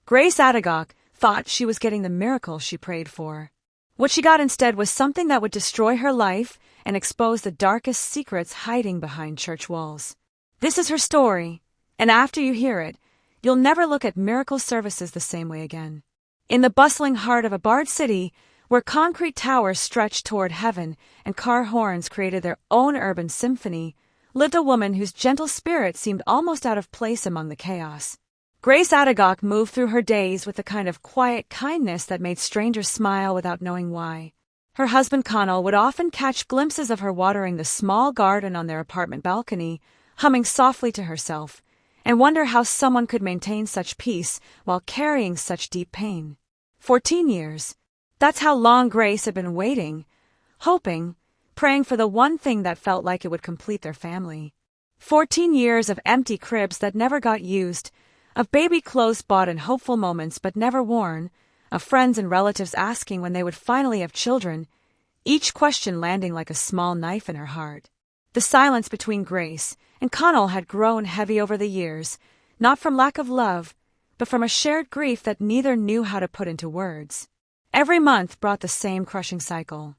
Grace Adagok thought she was getting the miracle she prayed for. What she got instead was something that would destroy her life and expose the darkest secrets hiding behind church walls. This is her story, and after you hear it, you'll never look at miracle services the same way again. In the bustling heart of a barred city, where concrete towers stretched toward heaven and car horns created their own urban symphony, lived a woman whose gentle spirit seemed almost out of place among the chaos. Grace Adagok moved through her days with the kind of quiet kindness that made strangers smile without knowing why. Her husband Connell would often catch glimpses of her watering the small garden on their apartment balcony, humming softly to herself, and wonder how someone could maintain such peace while carrying such deep pain. 14 years. That's how long Grace had been waiting, hoping, praying for the one thing that felt like it would complete their family. 14 years of empty cribs that never got used, of baby clothes bought in hopeful moments but never worn, of friends and relatives asking when they would finally have children, each question landing like a small knife in her heart. The silence between Grace and Connell had grown heavy over the years, not from lack of love, but from a shared grief that neither knew how to put into words. Every month brought the same crushing cycle.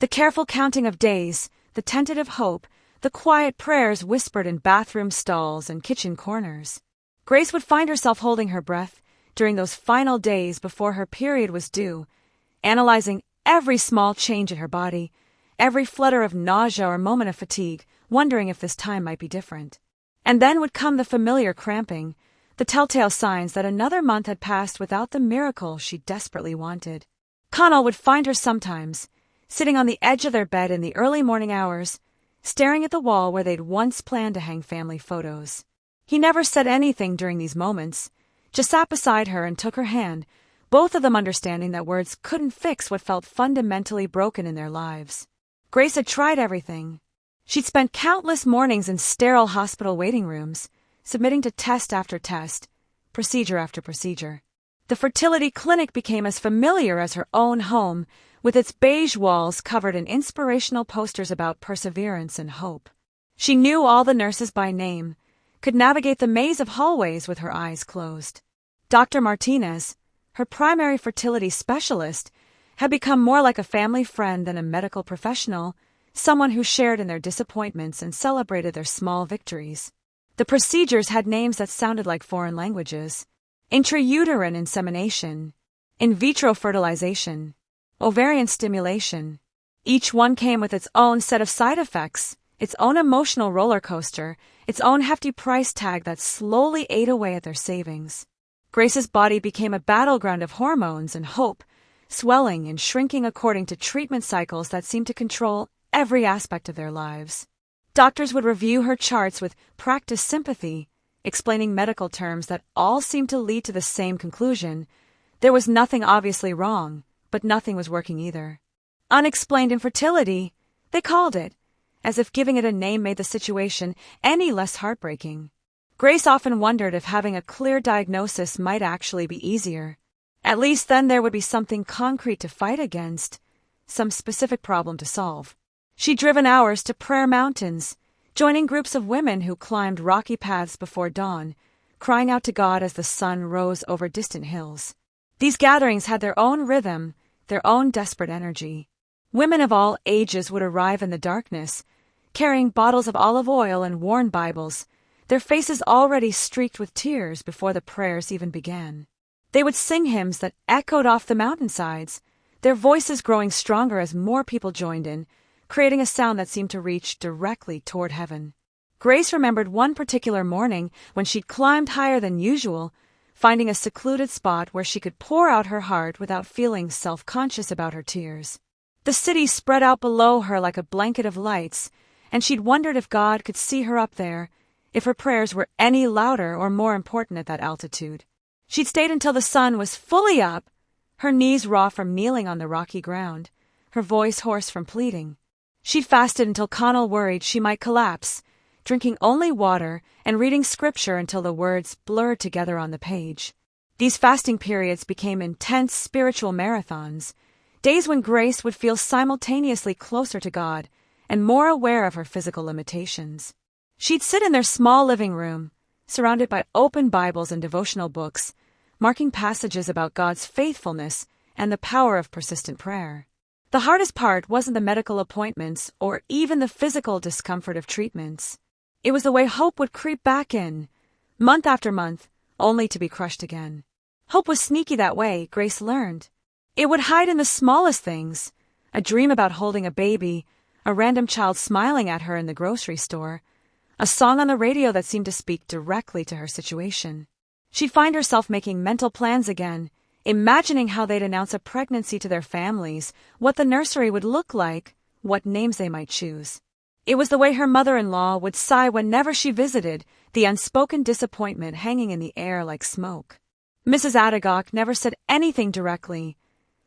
The careful counting of days, the tentative hope, the quiet prayers whispered in bathroom stalls and kitchen corners. Grace would find herself holding her breath during those final days before her period was due, analyzing every small change in her body, every flutter of nausea or moment of fatigue, wondering if this time might be different. And then would come the familiar cramping, the telltale signs that another month had passed without the miracle she desperately wanted. Connell would find her sometimes, sitting on the edge of their bed in the early morning hours, staring at the wall where they'd once planned to hang family photos. He never said anything during these moments, just sat beside her and took her hand, both of them understanding that words couldn't fix what felt fundamentally broken in their lives. Grace had tried everything. She'd spent countless mornings in sterile hospital waiting rooms, submitting to test after test, procedure after procedure. The fertility clinic became as familiar as her own home, with its beige walls covered in inspirational posters about perseverance and hope. She knew all the nurses by name, could navigate the maze of hallways with her eyes closed. Dr. Martinez, her primary fertility specialist, had become more like a family friend than a medical professional, someone who shared in their disappointments and celebrated their small victories. The procedures had names that sounded like foreign languages: intrauterine insemination, in vitro fertilization, ovarian stimulation. Each one came with its own set of side effects, its own emotional roller coaster, its own hefty price tag that slowly ate away at their savings. Grace's body became a battleground of hormones and hope, swelling and shrinking according to treatment cycles that seemed to control every aspect of their lives. Doctors would review her charts with practiced sympathy, explaining medical terms that all seemed to lead to the same conclusion. There was nothing obviously wrong, but nothing was working either. Unexplained infertility, they called it, as if giving it a name made the situation any less heartbreaking. Grace often wondered if having a clear diagnosis might actually be easier. At least then there would be something concrete to fight against, some specific problem to solve. She'd driven hours to prayer mountains, joining groups of women who climbed rocky paths before dawn, crying out to God as the sun rose over distant hills. These gatherings had their own rhythm, their own desperate energy. Women of all ages would arrive in the darkness, carrying bottles of olive oil and worn Bibles, their faces already streaked with tears before the prayers even began. They would sing hymns that echoed off the mountainsides, their voices growing stronger as more people joined in, creating a sound that seemed to reach directly toward heaven. Grace remembered one particular morning when she'd climbed higher than usual, finding a secluded spot where she could pour out her heart without feeling self-conscious about her tears. The city spread out below her like a blanket of lights, and she'd wondered if God could see her up there, if her prayers were any louder or more important at that altitude. She'd stayed until the sun was fully up, her knees raw from kneeling on the rocky ground, her voice hoarse from pleading. She'd fasted until Connell worried she might collapse, drinking only water and reading scripture until the words blurred together on the page. These fasting periods became intense spiritual marathons, days when Grace would feel simultaneously closer to God and more aware of her physical limitations. She'd sit in their small living room, surrounded by open Bibles and devotional books, marking passages about God's faithfulness and the power of persistent prayer. The hardest part wasn't the medical appointments or even the physical discomfort of treatments. It was the way hope would creep back in, month after month, only to be crushed again. Hope was sneaky that way, Grace learned. It would hide in the smallest things: a dream about holding a baby, a random child smiling at her in the grocery store, a song on the radio that seemed to speak directly to her situation. She'd find herself making mental plans again, imagining how they'd announce a pregnancy to their families, what the nursery would look like, what names they might choose. It was the way her mother-in-law would sigh whenever she visited, the unspoken disappointment hanging in the air like smoke. Mrs. Adagok never said anything directly,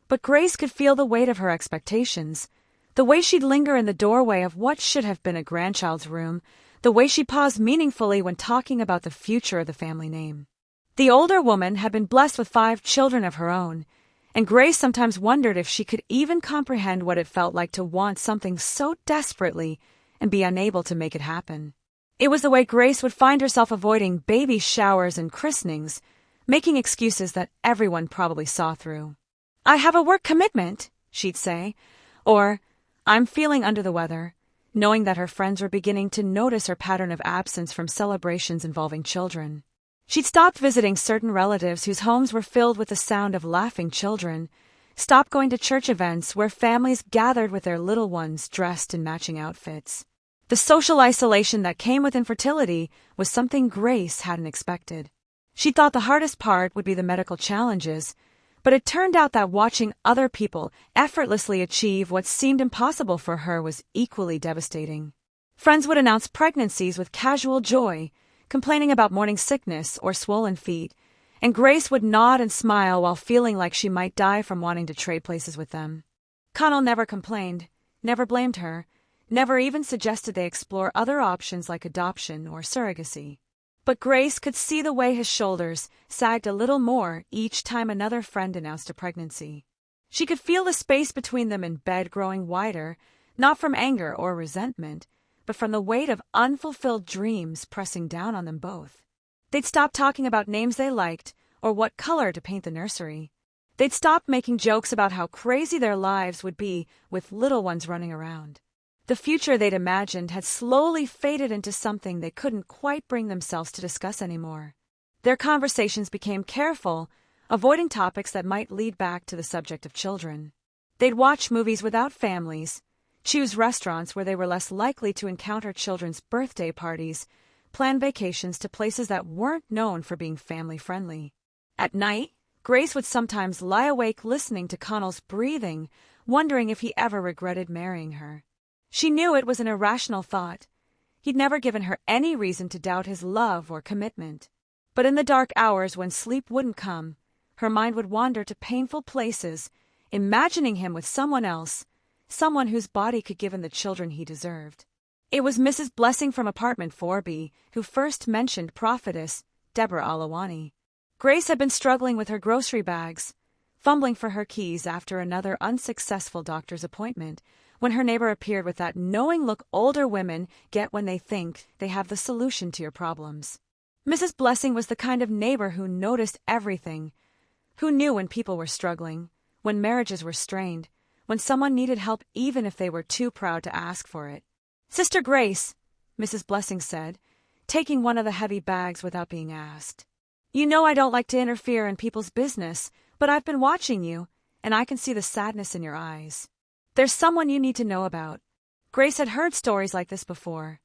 but Grace could feel the weight of her expectations, the way she'd linger in the doorway of what should have been a grandchild's room, the way she paused meaningfully when talking about the future of the family name. The older woman had been blessed with 5 children of her own, and Grace sometimes wondered if she could even comprehend what it felt like to want something so desperately and be unable to make it happen. It was the way Grace would find herself avoiding baby showers and christenings, making excuses that everyone probably saw through. "I have a work commitment," she'd say, or "I'm feeling under the weather," knowing that her friends were beginning to notice her pattern of absence from celebrations involving children. She'd stopped visiting certain relatives whose homes were filled with the sound of laughing children, stopped going to church events where families gathered with their little ones dressed in matching outfits. The social isolation that came with infertility was something Grace hadn't expected. She thought the hardest part would be the medical challenges, but it turned out that watching other people effortlessly achieve what seemed impossible for her was equally devastating. Friends would announce pregnancies with casual joy, complaining about morning sickness or swollen feet, and Grace would nod and smile while feeling like she might die from wanting to trade places with them. Connell never complained, never blamed her, never even suggested they explore other options like adoption or surrogacy. But Grace could see the way his shoulders sagged a little more each time another friend announced a pregnancy. She could feel the space between them in bed growing wider, not from anger or resentment, but from the weight of unfulfilled dreams pressing down on them both. They'd stop talking about names they liked or what color to paint the nursery. They'd stop making jokes about how crazy their lives would be with little ones running around. The future they'd imagined had slowly faded into something they couldn't quite bring themselves to discuss anymore. Their conversations became careful, avoiding topics that might lead back to the subject of children. They'd watch movies without families, choose restaurants where they were less likely to encounter children's birthday parties, plan vacations to places that weren't known for being family-friendly. At night, Grace would sometimes lie awake listening to Connell's breathing, wondering if he ever regretted marrying her. She knew it was an irrational thought. He'd never given her any reason to doubt his love or commitment. But in the dark hours when sleep wouldn't come, her mind would wander to painful places, imagining him with someone else, someone whose body could give him the children he deserved. It was Mrs. Blessing from apartment 4B who first mentioned prophetess Deborah Alawani. Grace had been struggling with her grocery bags, fumbling for her keys after another unsuccessful doctor's appointment, when her neighbor appeared with that knowing look older women get when they think they have the solution to your problems. Mrs. Blessing was the kind of neighbor who noticed everything, who knew when people were struggling, when marriages were strained, when someone needed help even if they were too proud to ask for it. "Sister Grace," Mrs. Blessing said, taking one of the heavy bags without being asked. "You know I don't like to interfere in people's business, but I've been watching you, and I can see the sadness in your eyes. There's someone you need to know about." Grace had heard stories like this before.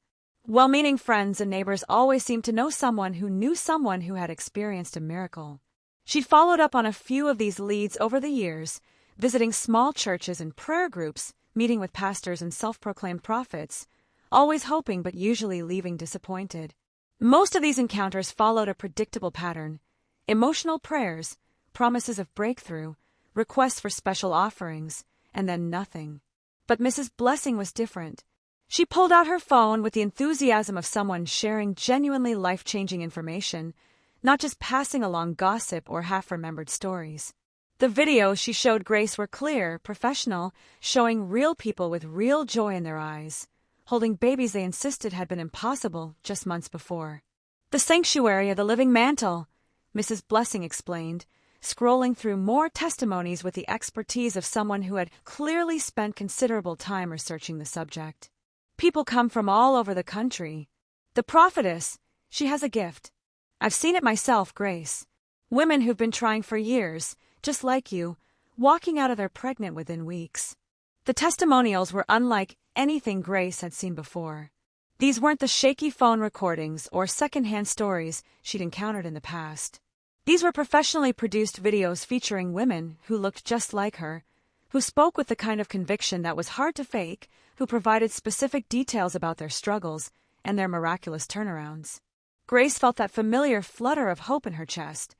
Well-meaning friends and neighbors always seemed to know someone who had experienced a miracle. She'd followed up on a few of these leads over the years, visiting small churches and prayer groups, meeting with pastors and self-proclaimed prophets, always hoping but usually leaving disappointed. Most of these encounters followed a predictable pattern: emotional prayers, promises of breakthrough, requests for special offerings, and then nothing. But Mrs. Blessing was different. She pulled out her phone with the enthusiasm of someone sharing genuinely life-changing information, not just passing along gossip or half-remembered stories. The videos she showed Grace were clear, professional, showing real people with real joy in their eyes, holding babies they insisted had been impossible just months before. The sanctuary of the living mantle, Mrs. Blessing explained, scrolling through more testimonies with the expertise of someone who had clearly spent considerable time researching the subject. People come from all over the country. The prophetess, she has a gift. I've seen it myself, Grace. Women who've been trying for years, just like you, walking out of their pregnant within weeks. The testimonials were unlike anything Grace had seen before. These weren't the shaky phone recordings or secondhand stories she'd encountered in the past. These were professionally produced videos featuring women who looked just like her, who spoke with the kind of conviction that was hard to fake, who provided specific details about their struggles and their miraculous turnarounds. Grace felt that familiar flutter of hope in her chest,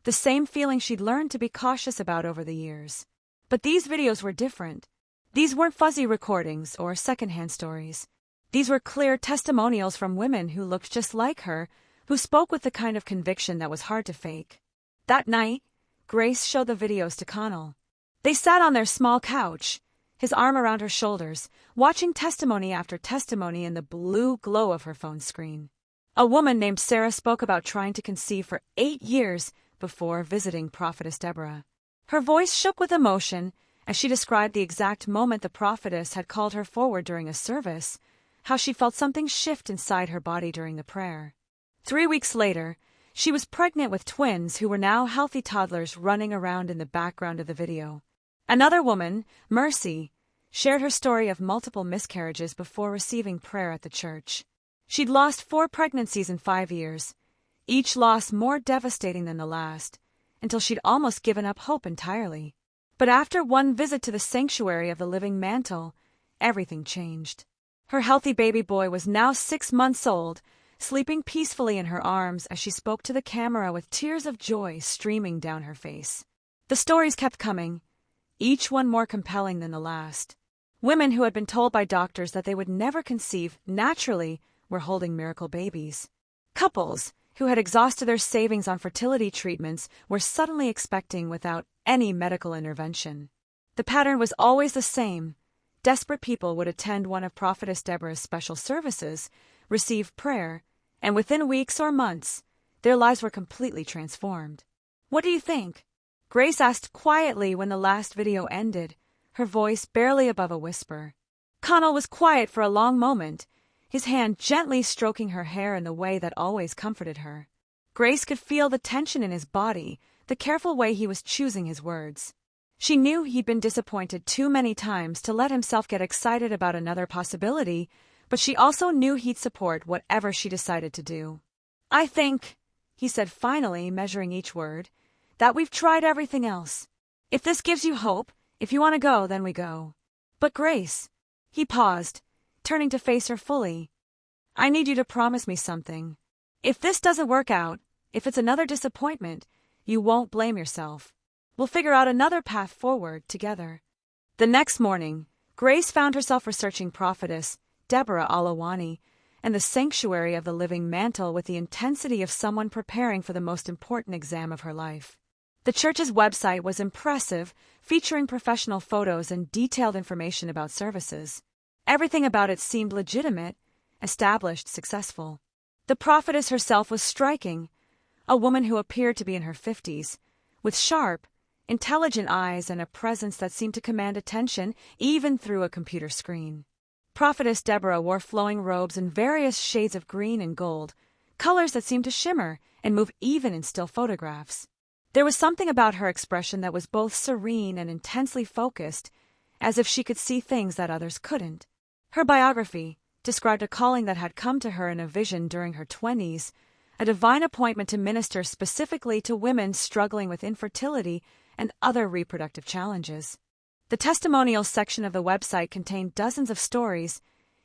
the same feeling she'd learned to be cautious about over the years. But these videos were different. These weren't fuzzy recordings or secondhand stories. These were clear testimonials from women who looked just like her, who spoke with the kind of conviction that was hard to fake. That night, Grace showed the videos to Connell. They sat on their small couch, his arm around her shoulders, watching testimony after testimony in the blue glow of her phone screen. A woman named Sarah spoke about trying to conceive for 8 years before visiting Prophetess Deborah. Her voice shook with emotion as she described the exact moment the prophetess had called her forward during a service, how she felt something shift inside her body during the prayer. 3 weeks later, she was pregnant with twins who were now healthy toddlers running around in the background of the video. Another woman, Mercy, shared her story of multiple miscarriages before receiving prayer at the church. She'd lost 4 pregnancies in 5 years, each loss more devastating than the last, until she'd almost given up hope entirely. But after one visit to the sanctuary of the living mantle, everything changed. Her healthy baby boy was now 6 months old, sleeping peacefully in her arms as she spoke to the camera with tears of joy streaming down her face. The stories kept coming, each one more compelling than the last. Women who had been told by doctors that they would never conceive naturally were holding miracle babies. Couples who had exhausted their savings on fertility treatments were suddenly expecting without any medical intervention. The pattern was always the same. Desperate people would attend one of Prophetess Deborah's special services, receive prayer, and within weeks or months, their lives were completely transformed. "What do you think?" Grace asked quietly when the last video ended, her voice barely above a whisper. Connell was quiet for a long moment, his hand gently stroking her hair in the way that always comforted her. Grace could feel the tension in his body, the careful way he was choosing his words. She knew he'd been disappointed too many times to let himself get excited about another possibility, but she also knew he'd support whatever she decided to do. "I think," he said finally, measuring each word, "that we've tried everything else. If this gives you hope, if you want to go, then we go. But Grace," he paused, turning to face her fully, "I need you to promise me something. If this doesn't work out, if it's another disappointment, you won't blame yourself. We'll figure out another path forward together." The next morning, Grace found herself researching Prophetess Deborah Alawani and the sanctuary of the living mantle with the intensity of someone preparing for the most important exam of her life. The church's website was impressive, featuring professional photos and detailed information about services. Everything about it seemed legitimate, established, successful. The prophetess herself was striking, a woman who appeared to be in her 50s, with sharp, intelligent eyes and a presence that seemed to command attention even through a computer screen. Prophetess Deborah wore flowing robes in various shades of green and gold, colors that seemed to shimmer and move even in still photographs. There was something about her expression that was both serene and intensely focused, as if she could see things that others couldn't. Her biography described a calling that had come to her in a vision during her 20s, a divine appointment to minister specifically to women struggling with infertility and other reproductive challenges. The testimonials section of the website contained dozens of stories,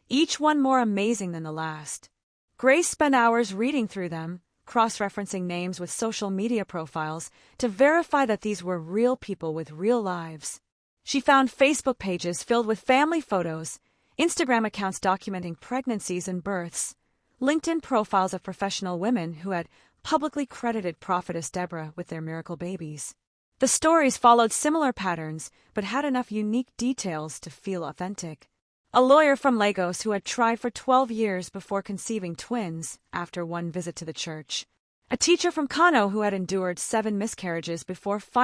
each one more amazing than the last. Grace spent hours reading through them, cross-referencing names with social media profiles to verify that these were real people with real lives. She found Facebook pages filled with family photos, Instagram accounts documenting pregnancies and births, LinkedIn profiles of professional women who had publicly credited Prophetess Deborah with their miracle babies. The stories followed similar patterns, but had enough unique details to feel authentic. A lawyer from Lagos who had tried for 12 years before conceiving twins after one visit to the church. A teacher from Kano who had endured 7 miscarriages before